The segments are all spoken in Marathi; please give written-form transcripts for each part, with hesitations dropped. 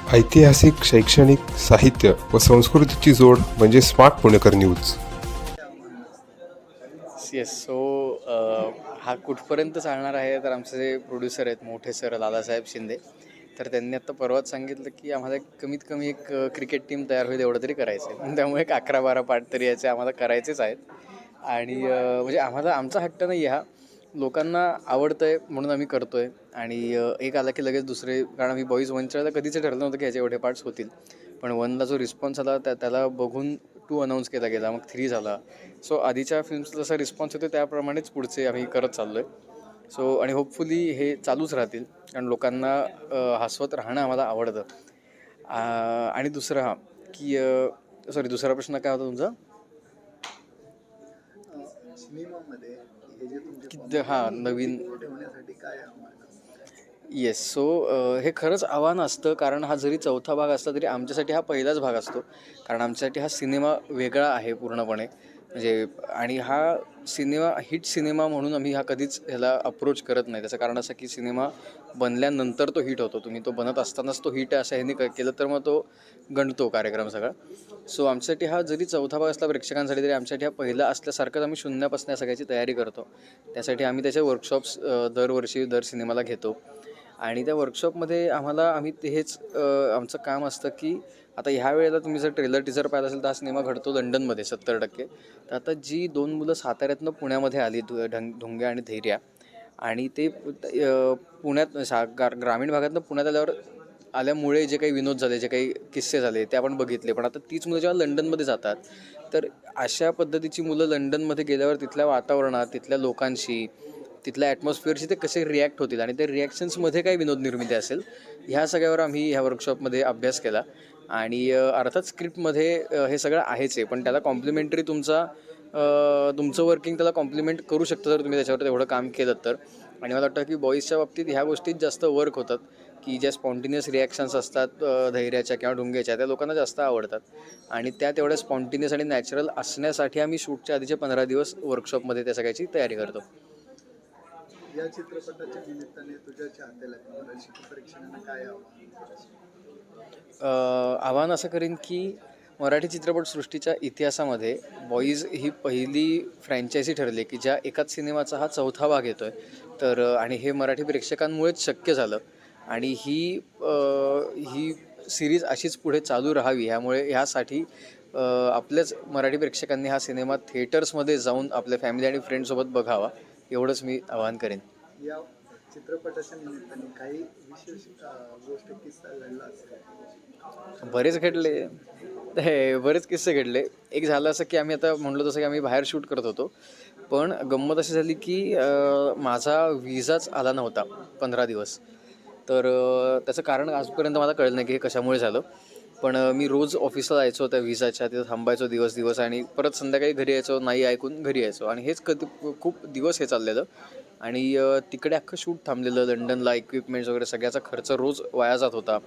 ऐतिहासिक, शैक्षणिक, साहित्य व संस्कृतीची जोड म्हणजे स्मार्ट पुणेकर न्यूज. येस. हा कुठपर्यंत चालणार आहे, तर आमचे जे प्रोड्युसर आहेत मोठे सर दादासाहेब शिंदे, तर त्यांनी आत्ता परवाच सांगितलं की आम्हाला कमीत कमी एक क्रिकेट टीम तयार होईल एवढं तरी करायचं आहे. त्यामुळे एक 11-12 पाठ तरी याचे आम्हाला करायचेच आहेत. आणि म्हणजे आम्हाला आमचा हट्ट नाही आहे, हा लोकांना आवडतं आहे म्हणून आम्ही करतो आहे. आणि एक आला की लगेच दुसरे, कारण आम्ही बॉईज वनच्या कधीच ठरलं नव्हतं की ह्याचे एवढे पार्ट्स होतील, पण वनला जो रिस्पॉन्स आला त्याला बघून 2 अनाऊन्स केला गेला, मग 3 झाला. सो आधीच्या फिल्म्सला जसा रिस्पॉन्स होतो त्याप्रमाणेच पुढचे आम्ही करत चाललो आहे. आणि होपफुली हे चालूच राहतील, कारण लोकांना हसवत राहणं आम्हाला आवडतं. आणि दुसरं की दुसरा प्रश्न काय होता तुमचा? सिनेमामध्ये हे जे तुमचे की नवीन. ठेवण्यासाठी काय येस. हे खरंच आव्हान असतं, कारण हा जरी चौथा भाग असला तरी आमच्यासाठी हा पहिलाच भाग असतो, कारण आमच्यासाठी हा सिनेमा वेगळा आहे पूर्णपणे. म्हणजे आणि हा सिनेमा हिट सिनेमा म्हणून आम्ही हा कधीच ह्याला अप्रोच करत नाही. त्याचं कारण असं की सिनेमा बनल्यानंतर तो हिट होतो, तुम्ही तो बनत असतानाच तो हिट आहे असं ह्यांनी केलं तर मग तो गणतो कार्यक्रम सगळा. आमच्यासाठी हा जरी चौथा भाग असला प्रेक्षकांसाठी, तरी आमच्यासाठी हा पहिला असल्यासारखंच आम्ही शून्यापासून या सगळ्याची तयारी करतो. त्यासाठी आम्ही त्याचे वर्कशॉप्स दरवर्षी दर सिनेमाला घेतो. आणि त्या वर्कशॉपमध्ये आम्ही हेच आमचं काम असतं की आता ह्या वेळेला तुम्ही जर ट्रेलर टीजर पाहिला असेल तर हा सिनेमा घडतो लंडनमध्ये 70%. तर आता जी 2 मुलं साताऱ्यातनं पुण्यामध्ये आली, ढुंग्या आणि धैर्या, आणि ते पुण्यात ग्रामीण भागातनं पुण्यात आल्यामुळे जे काही विनोद झाले, जे काही किस्से झाले ते आपण बघितले. पण आता तीच मुलं जेव्हा लंडनमध्ये जातात, तर अशा पद्धतीची मुलं लंडनमध्ये गेल्यावर तिथल्या वातावरणात, तिथल्या लोकांशी, तिथल्या ॲटमॉस्फिअरशी ते कसे रिॲक्ट होतील आणि त्या रिॲक्शन्समध्ये काय विनोद निर्मिती असेल, ह्या सगळ्यावर आम्ही ह्या वर्कशॉपमध्ये अभ्यास केला. आणि अर्थात स्क्रिप्टमध्ये हे सगळं आहेच आहे, पण त्याला कॉम्प्लिमेंटरी तुमचं वर्किंग त्याला कॉम्प्लिमेंट करू शकतं जर तुम्ही त्याच्यावर तेवढं काम केलं तर. आणि मला वाटतं की बॉईजच्या बाबतीत ह्या गोष्टीत जास्त वर्क होतात, की ज्या स्पॉन्टिनियस रिॲक्शन्स असतात धैर्याच्या किंवा ढुंग्याच्या, त्या लोकांना जास्त आवडतात. आणि त्या तेवढ्या स्पॉन्टिनियस आणि नॅचरल असण्यासाठी आम्ही शूटच्या आधीचे 15 दिवस वर्कशॉपमध्ये त्या सगळ्याची तयारी करतो. या चित्रपटाच्या निमित्ताने तुझ्या चाहत्याला प्रेक्षकांना काय आव्हान असं करीन की मराठी चित्रपटसृष्टीच्या इतिहासामध्ये बॉईज ही पहिली फ्रँचायझी ठरली की ज्या एकाच सिनेमाचा हा चौथा भाग येतो आहे. तर आणि हे मराठी प्रेक्षकांमुळेच शक्य झालं. आणि ही सिरीज अशीच पुढे चालू राहावी, ह्यासाठी आपल्याच मराठी प्रेक्षकांनी हा सिनेमा थिएटर्समध्ये जाऊन आपल्या फॅमिली आणि फ्रेंडसोबत बघावा, एवढंच मी आवाहन करेन. या चित्रपटाच्या निमित्ताने काही विशेष गोष्ट किस्सा घडला असेल? बरेच किस्से घडले. एक झालं असं की आम्ही आता म्हणलो तसं की आम्ही बाहेर शूट करत होतो, पण गंमत अशी झाली की माझा विजाच आला नव्हता 15 दिवस. तर त्याचं कारण आजपर्यंत मला कळलं नाही की हे कशामुळे झालं. पण मी रोज ऑफिसला जायचो त्या विजाच्या तिथं थांबायचो दिवस आणि परत संध्याकाळी घरी यायचो, नाही ऐकून घरी यायचो, आणि हेच खूप दिवस हे चाललेलं. आणि तिकडे अख्खं शूट थांबलेलं, लंडनला इक्विपमेंट्स वगैरे सगळ्याचा खर्च रोज वाया जात होता.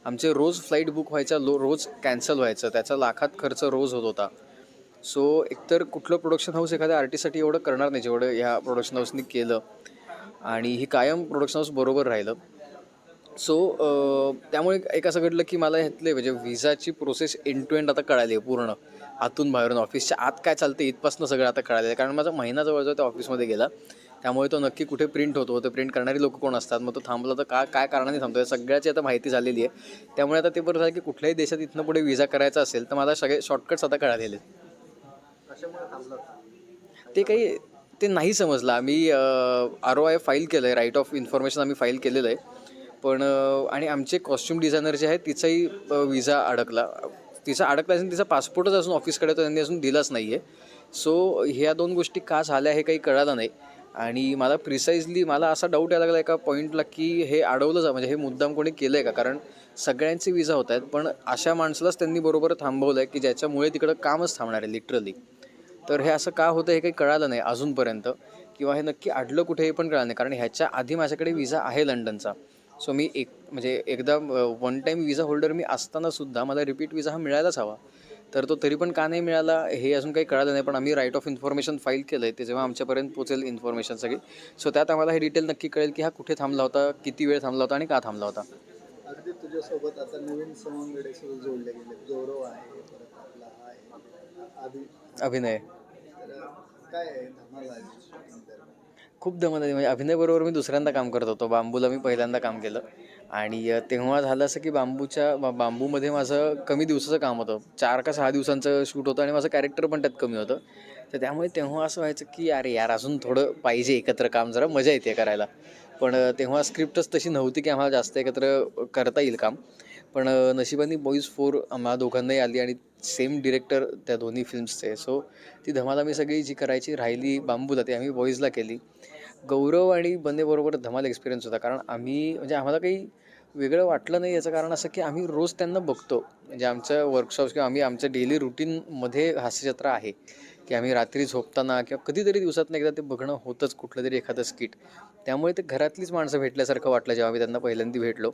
आमचे रोज फ्लाईट बुक व्हायचा, रोज कॅन्सल व्हायचं, त्याचा लाखात खर्च रोज होत होता. एकतर कुठलं प्रोडक्शन हाऊस एखाद्या आर्टिस्टसाठी एवढं करणार नाही जेवढं ह्या प्रोडक्शन हाऊसनी केलं, आणि ही कायम प्रोडक्शन हाऊस बरोबर राहिलं. त्यामुळे एक असं घडलं की मला ह्यातले म्हणजे विजाची प्रोसेस एंड टू एंड आता कळाली आहे पूर्ण, आतून बाहेरून. ऑफिसच्या आत काय चालतं इथपासून सगळं आता कळालं आहे, कारण माझा महिना जवळजवळ त्या ऑफिसमध्ये गेला. त्यामुळे तो नक्की कुठे प्रिंट होतो, ते प्रिंट करणारी लोक कोण असतात, मग तो थांबला तर काय कारणाने थांबतो, सगळ्याची आता माहिती झालेली आहे. त्यामुळे आता ते बरं झालं की कुठल्याही देशात इथनं पुढे विजा करायचा असेल तर मला सगळे शॉर्टकट्स आता कळालेले. ते नाही समजलं. आम्ही ROI फाईल केलं आहे, राईट ऑफ इन्फॉर्मेशन आम्ही फाईल केलेलं आहे. पण आणि आमचे कॉस्ट्युम डिझायनर जे आहेत तिचाही विजा अडकला असेल, तिचा पासपोर्टच अजून ऑफिसकडे तर त्यांनी अजून दिलाच नाही आहे. ह्या 2 गोष्टी का झाल्या हे काही कळालं नाही. आणि मला असा डाऊट यायला लागला एका पॉईंटला की हे अडवलं म्हणजे हे मुद्दाम कोणी केलं आहे का, कारण सगळ्यांचे विजा होत आहेत, पण अशा माणसालाच त्यांनी बरोबर थांबवलं आहे की ज्याच्यामुळे तिकडं कामच थांबणार आहे लिटरली. तर हे असं का होतं हे काही कळालं नाही अजूनपर्यंत, किंवा हे नक्की अडलं कुठे हे पण कळालं नाही, कारण ह्याच्या आधी माझ्याकडे विजा आहे लंडनचा. मी एकदा वन टाईम विजा होल्डर मी असतानासुद्धा मला रिपीट विजा हा मिळायलाच हवा. तर तो तरी पण का नाही मिळाला हे अजून काही कळालं नाही. पण आम्ही राईट ऑफ इन्फॉर्मेशन फाईल केलं आहे, ते जेव्हा आमच्यापर्यंत पोचेल इन्फॉर्मेशन सगळी, त्यात आम्हाला हे डिटेल नक्की कळेल की हा कुठे थांबला होता, किती वेळ थांबला होता आणि का थांबला होता. अगदी तुझ्यासोबत आता नवीन सवंगडे सुरू जोडले गेले, गौरव आहे, परत आपला हा आहे आधी. अभिनय तर काय आहे धमाल आहे shooting दरम्यान? खूप दमत आली. म्हणजे अभिनयबरोबर मी दुसऱ्यांदा काम करत होतो. बांबूला मी पहिल्यांदा काम केलं आणि तेव्हा झालं असं की बांबूमध्ये माझं कमी दिवसाचं काम होतं. 4 का 6 दिवसांचं शूट होतं आणि माझं कॅरेक्टर पण त्यात कमी होतं. तर त्यामुळे तेव्हा असं व्हायचं की अरे यार अजून थोडं पाहिजे एकत्र काम, जरा मजा येते करायला. पण तेव्हा स्क्रिप्टच तशी नव्हती की आम्हाला जास्त एकत्र करता येईल काम. पण नशिबाने बॉईज 4 आम्हाला दोघांनाही आली आणि सेम डिरेक्टर त्या दोन्ही फिल्म्सचे. सो ती धमाल आम्ही सगळी जी करायची राहिली बांबूला, ती आम्ही बॉईजला केली. गौरव आणि बंदेबरोबर धमाल एक्सपिरियन्स होता. कारण आम्ही म्हणजे आम्हाला काही वेगळं वाटलं नाही. याचं कारण असं की आम्ही रोज त्यांना बघतो. म्हणजे आमच्या वर्कशॉप्स किंवा आम्ही आमच्या डेली रुटीनमध्ये हास्यजत्रा आहे की आम्ही रात्री झोपताना किंवा कधीतरी दिवसातून एकदा ते बघणं होतंच, कुठलं तरी एखादं स्किट. त्यामुळे ते घरातलीच माणसं भेटल्यासारखं वाटलं जेव्हा आम्ही त्यांना पहिल्यांदा भेटलो.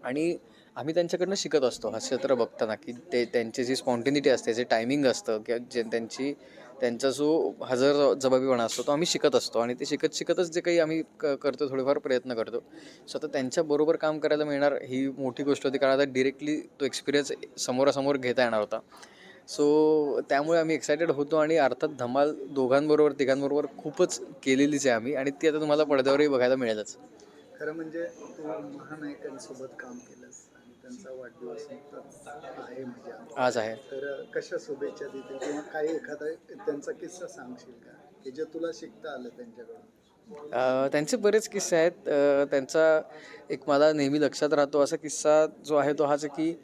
आणि आम्ही त्यांच्याकडनं शिकत असतो हास्यचित्र बघताना की ते त्यांची जी स्पॉन्टिनिटी असते, जे टायमिंग असतं किंवा जे त्यांचा जो हजरजबाबीपणा असतो तो आम्ही शिकत असतो. आणि ते शिकत शिकतच जे काही आम्ही करतो, थोडेफार प्रयत्न करतो. सो आता त्यांच्याबरोबर काम करायला मिळणार ही मोठी गोष्ट होती, कारण आता डिरेक्टली तो एक्सपिरियन्स समोरासमोर घेता येणार होता. सो त्यामुळे आम्ही एक्सायटेड होतो. आणि अर्थात धमाल दोघांबरोबर तिघांबरोबर खूपच केलेलीच आहे आम्ही, आणि ती आता तुम्हाला पडद्यावरही बघायला मिळेलच. खरं म्हणजे तू महानायकांसोबत काम केलंस आणि त्यांचा वाढदिवस नुकताच आहे म्हणजे आज आहे. तर कशा शुभेच्छा देतील किंवा काही एखादा त्यांचा किस्सा सांगशील का की जे तुला शिकता आलं त्यांच्याकडून? त्यांचे बरेच किस्से आहेत. त्यांचा एक मला नेहमी लक्षात राहतो असा किस्सा जो आहे तो हाच आहे की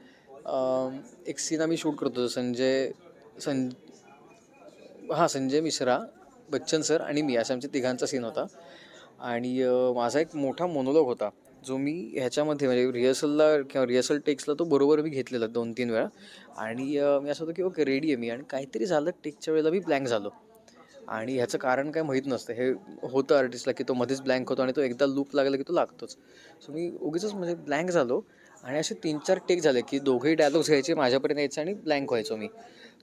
एक सीन आम्ही शूट करतो. संजय मिश्रा, बच्चन सर आणि मी, अशा आमच्या तिघांचा सीन होता. आणि माझा एक मोठा मोनोलॉग होता जो मी ह्याच्यामध्ये म्हणजे रिहर्सलला किंवा रिहर्सल टेक्सला तो बरोबर मी घेतलेला 2-3 वेळा. आणि मी असं होतं की ओके रेडी आहे मी, आणि काहीतरी झालं टेकच्या वेळेला मी ब्लँक झालो. आणि ह्याचं कारण काय माहीत नसतं. हे होतं आर्टिस्टला की तो मध्येच ब्लँक होतो आणि तो एकदा लूप लागला की तो लागतोच. सो मी उगीचच म्हणजे ब्लँक झालो. आणि असे 3-4 टेक झाले की दोघेही डायलॉग्स घ्यायचे, माझ्यापर्यंत यायचे आणि ब्लँक व्हायचो मी.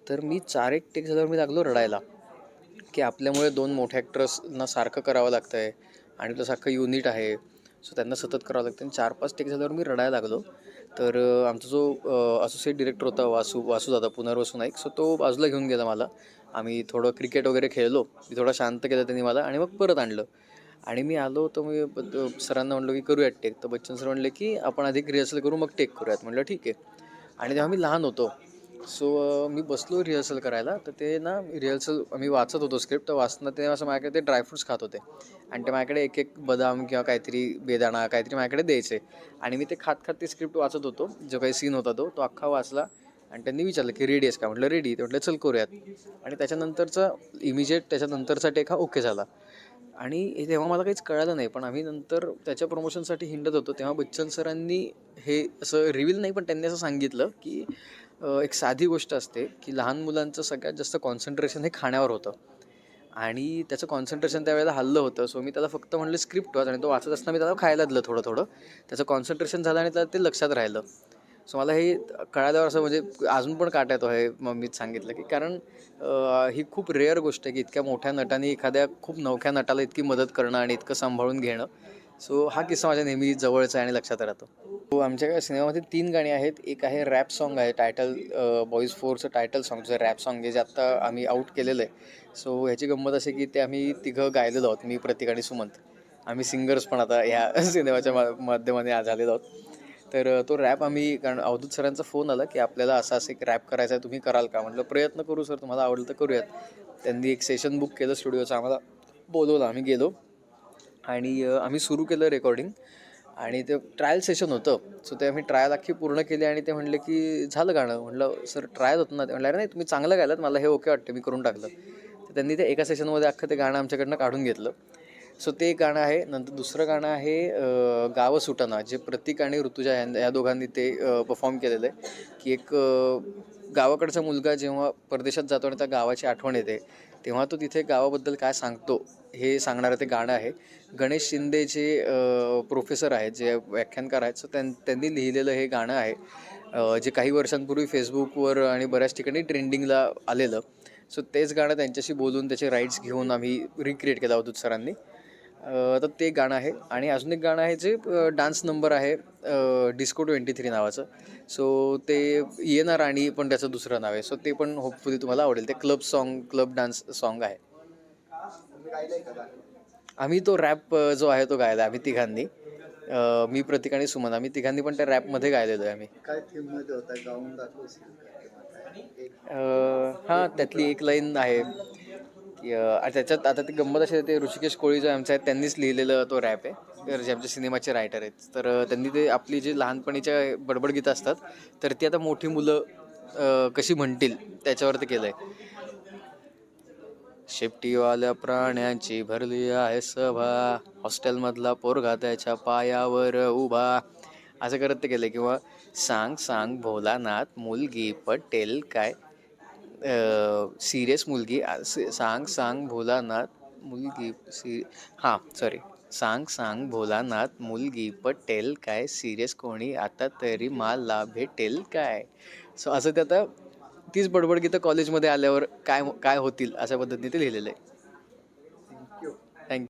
तर मी 4-1 टेक झाल्यावर मी लागलो रडायला की आपल्यामुळे 2 मोठ्या ॲक्टर्सना सारखं करावं लागतं आहे आणि प्लस अख्खं युनिट आहे. सो त्यांना सतत करावं लागतं. आणि 4-5 टेक झाल्यावर मी रडायला लागलो. तर आमचा जो असोसिएट डिरेक्टर होता वासू दादा, पुनर्वसू नाईक, सो तो बाजूला घेऊन गेला मला. आम्ही थोडं क्रिकेट वगैरे खेळलो, मी थोडं शांत केलं त्यांनी मला, आणि मग परत आणलं. आणि मी आलो तर मी सरांना म्हणलो की करूयात टेक. तर बच्चन सर म्हणले की आपण आधी रिहर्सल करू मग टेक करूयात. म्हटलं ठीक आहे. आणि तेव्हा मी लहान होतो. सो मी बसलो रिहर्सल करायला. तर ते ना रिहर्सल आम्ही वाचत होतो स्क्रिप्ट. तर वाचताना ते असं माझ्याकडे ते ड्रायफ्रुट्स खात होते आणि ते माझ्याकडे एक एक बदाम किंवा काहीतरी बेदाणा काहीतरी माझ्याकडे द्यायचे. आणि मी ते खात खात ते स्क्रिप्ट वाचत होतो. जो काही सीन होता तो अख्खा वाचला. आणि त्यांनी विचारलं की रेडी आहेस का? म्हटलं रेडी. ते म्हटलं चल करूयात. आणि त्याच्यानंतरचा टेक हा ओके झाला. आणि तेव्हा मला काहीच कळालं नाही. पण आम्ही नंतर त्याच्या प्रमोशनसाठी हिंडत होतो तेव्हा बच्चन सरांनी हे असं रिव्हील नाही, पण त्यांनी असं सांगितलं की एक साधी गोष्ट असते की लहान मुलांचं सगळ्यात जास्त कॉन्सन्ट्रेशन हे खाण्यावर होतं. आणि त्याचं कॉन्सन्ट्रेशन त्यावेळेला हल्लं होतं. सो मी त्याला फक्त म्हणलं स्क्रिप्ट वाच, आणि तो वाचत असताना मी त्याला खायला दिलं थोडं थोडं. त्याचं कॉन्सन्ट्रेशन झालं आणि त्याला ते लक्षात राहिलं. सो मला हे कळाल्यावर असं म्हणजे अजून पण काटा येतो हे मम्मीच सांगितलं की, कारण ही खूप रेअर गोष्ट आहे की इतक्या मोठ्या नटाने एखाद्या खूप नवख्या नटाला इतकी मदत करणं आणि इतकं सांभाळून घेणं. सो हा किस्सा माझ्या नेहमी जवळचा आहे आणि लक्षात राहतो. हो, आमच्या सिनेमामध्ये 3 गाणी आहेत. एक आहे रॅप सॉन्ग आहे, टायटल बॉईज 4चं टायटल सॉन्ग जे रॅप सॉन्ग आहे, जे आत्ता आम्ही आऊट केलेलं आहे. सो ह्याची गंमत अशी की ते आम्ही तिघं गायलेलो आहोत, मी, प्रतीक आणि सुमंत. आम्ही सिंगर्स पण आता ह्या सिनेमाच्या माध्यमाने आज आलेलो आहोत. तर तो रॅप आम्ही, कारण अवधूत सरांचा फोन आला की आपल्याला असं एक रॅप करायचा आहे, तुम्ही कराल का? म्हटलं प्रयत्न करू सर, तुम्हाला आवडलं तर करूयात. त्यांनी एक सेशन बुक केलं स्टुडिओचं, आम्हाला बोलवलं, आम्ही गेलो आणि आम्ही सुरू केलं रेकॉर्डिंग. आणि ते ट्रायल सेशन होतं. सो ते आम्ही ट्रायल अख्खी पूर्ण केली आणि ते म्हणले की झालं गाणं. म्हटलं सर ट्रायल होतं ना? ते म्हणलं नाही तुम्ही चांगलं गायलात, मला हे ओके वाटतं, मी करून टाकलं. तर त्यांनी ते एका सेशनमध्ये अख्खं ते गाणं आमच्याकडनं काढून घेतलं. सो ते एक गाणं आहे. नंतर दुसरं गाणं आहे गावं सुटना, जे प्रतीक आणि ऋतुजा या दोघांनी ते परफॉर्म केलेलं आहे. की एक गावाकडचा मुलगा जेव्हा परदेशात जातो आणि त्या गावाची आठवण येते, तेव्हा तो तिथे गावाबद्दल काय सांगतो हे सांगणारं ते गाणं आहे. गणेश शिंदे जे प्रोफेसर आहेत, जे व्याख्यानकार आहेत, सो त्यांनी लिहिलेलं हे गाणं आहे. जे काही वर्षांपूर्वी फेसबुकवर आणि बऱ्याच ठिकाणी ट्रेंडिंगला आलेलं. सो तेच गाणं त्यांच्याशी बोलून त्याचे राईट्स घेऊन आम्ही रिक्रिएट केलं अवधूत सरांनी. तर ते गाणं आहे आणि अजून एक गाणं आहे जे डान्स नंबर आहे डिस्को 23 नावाचं. सो ते येणार आणि पण त्याचं दुसरं नाव आहे. सो ते पण होपफुली तुम्हाला आवडेल. ते क्लब डान्स सॉन्ग आहे. आम्ही तो रॅप जो आहे तो गायला आम्ही तिघांनी. मी, प्रतीक आणि सुमन आम्ही तिघांनी पण त्या रॅपमध्ये गायलेलो आहे आम्ही. काय थीम मध्ये होता, गाऊन दाखवशील का किंवा काय? एक हां, त्यातली एक लाईन आहे की त्याच्यात आता ती गंमत अशी आहे, ते ऋषिकेश कोळी जो आमचा आहे त्यांनीच लिहिलेलं तो रॅप आहे. जे आमच्या सिनेमाचे रायटर आहेत. तर त्यांनी ते आपली जी लहानपणीच्या बडबड गीतं असतात तर ती आता मोठी मुलं कशी म्हणतील त्याच्यावर ते केलं आहे. शेपटीवाल्या प्राण्यांची भरली आहे सभा, हॉस्टेलमधला पोरगा त्याच्या पायावर उभा, असं करत ते केलं. किंवा सांग सांग भोलानाथ मुलगी पटेल काय, सिरियस मुलगी सांग सांग भोलानाथ मुलगी हां सॉरी, सांग सांग भोलानाथ मुलगी पटेल काय, सिरियस कोणी आता तरी मला भेटेल काय. सो असं ते आता तीच बडबड गीतं कॉलेजमध्ये आल्यावर काय काय होतील अशा पद्धतीने ते लिहिलेलं आहे.